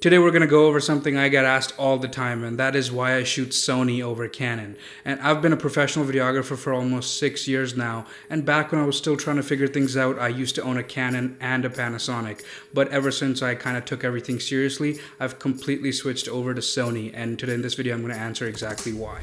Today we're going to go over something I get asked all the time, and that is why I shoot Sony over Canon. And I've been a professional videographer for almost 6 years now, and back when I was still trying to figure things out, I used to own a Canon and a Panasonic. But ever since I kind of took everything seriously, I've completely switched over to Sony, and today in this video I'm going to answer exactly why.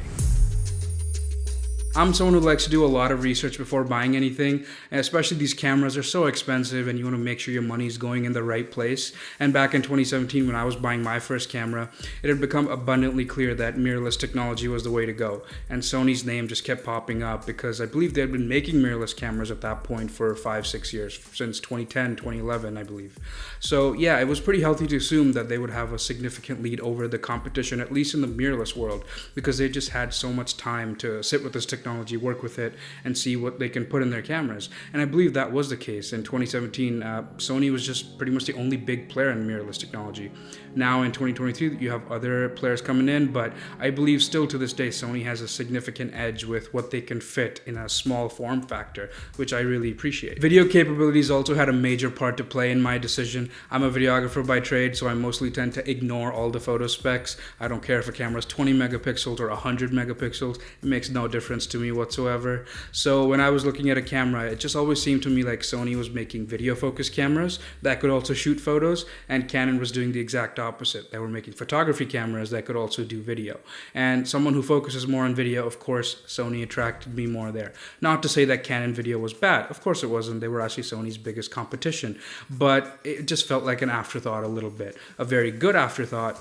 I'm someone who likes to do a lot of research before buying anything, and especially these cameras are so expensive and you want to make sure your money's going in the right place. And back in 2017 when I was buying my first camera, it had become abundantly clear that mirrorless technology was the way to go. And Sony's name just kept popping up because I believe they had been making mirrorless cameras at that point for 5-6 years, since 2010, 2011 I believe. So yeah, it was pretty healthy to assume that they would have a significant lead over the competition, at least in the mirrorless world, because they just had so much time to sit with this technology, work with it, and see what they can put in their cameras. And I believe that was the case. In 2017, Sony was just pretty much the only big player in mirrorless technology. Now in 2023, you have other players coming in, but I believe still to this day, Sony has a significant edge with what they can fit in a small form factor, which I really appreciate. Video capabilities also had a major part to play in my decision. I'm a videographer by trade, so I mostly tend to ignore all the photo specs. I don't care if a camera is 20 megapixels or 100 megapixels. It makes no difference to me whatsoever. So when I was looking at a camera, it just always seemed to me like Sony was making video focused cameras that could also shoot photos, and Canon was doing the exact opposite. They were making photography cameras that could also do video. And someone who focuses more on video, of course, Sony attracted me more there. Not to say that Canon video was bad. Of course it wasn't. They were actually Sony's biggest competition. But it just felt like an afterthought a little bit. A very good afterthought,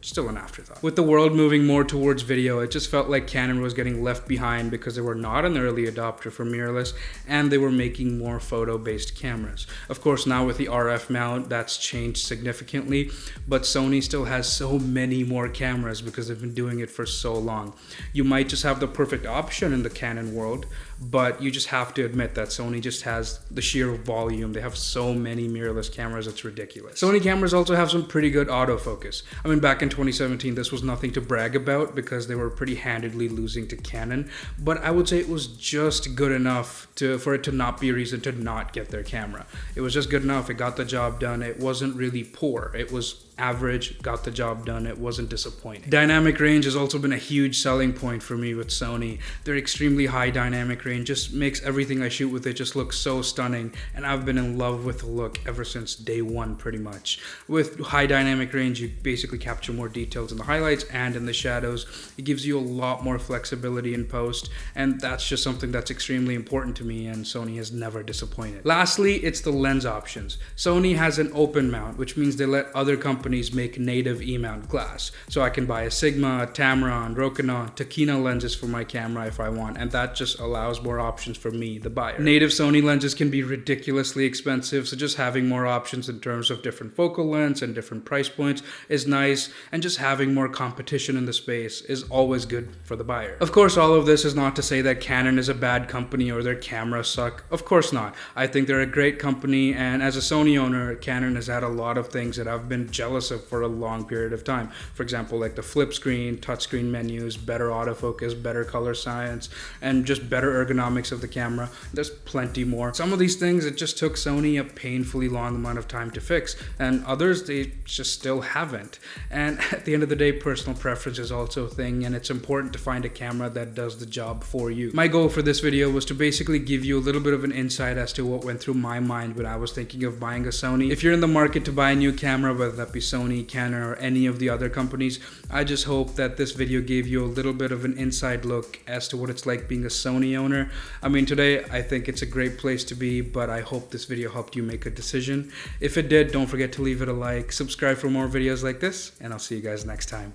still an afterthought. With the world moving more towards video, it just felt like Canon was getting left behind because they were not an early adopter for mirrorless, and they were making more photo-based cameras. Of course, now with the RF mount, that's changed significantly, but Sony still has so many more cameras because they've been doing it for so long. You might just have the perfect option in the Canon world, but you just have to admit that Sony just has the sheer volume. They have so many mirrorless cameras, it's ridiculous. Sony cameras also have some pretty good autofocus. I mean, back in 2017, this was nothing to brag about because they were pretty handedly losing to Canon, but I would say it was just good enough for it to not be a reason to not get their camera. It was just good enough. It got the job done. It wasn't really poor. It was average, got the job done. It wasn't disappointing. Dynamic range has also been a huge selling point for me with Sony. Their extremely high dynamic range just makes everything I shoot with it just look so stunning, and I've been in love with the look ever since day one pretty much. With high dynamic range, you basically capture more details in the highlights and in the shadows. It gives you a lot more flexibility in post, and that's just something that's extremely important to me, and Sony has never disappointed. Lastly, it's the lens options. Sony has an open mount, which means they let other companies make native E-mount glass. So I can buy a Sigma, a Tamron, Rokinon, Takina lenses for my camera if I want, and that just allows more options for me, the buyer. Native Sony lenses can be ridiculously expensive, so just having more options in terms of different focal lengths and different price points is nice, and just having more competition in the space is always good for the buyer. Of course, all of this is not to say that Canon is a bad company or their cameras suck. Of course not. I think they're a great company, and as a Sony owner, Canon has had a lot of things that I've been jealous of for a long period of time. For example, like the flip screen, touchscreen menus, better autofocus, better color science, and just better ergonomics of the camera. There's plenty more. Some of these things, it just took Sony a painfully long amount of time to fix, and others, they just still haven't. And at the end of the day, personal preference is also a thing, and it's important to find a camera that does the job for you. My goal for this video was to basically give you a little bit of an insight as to what went through my mind when I was thinking of buying a Sony. If you're in the market to buy a new camera, whether that be Sony, Canon, or any of the other companies, I just hope that this video gave you a little bit of an inside look as to what it's like being a Sony owner. I mean, today I think it's a great place to be, but I hope this video helped you make a decision. If it did, don't forget to leave it a like, subscribe for more videos like this, and I'll see you guys next time.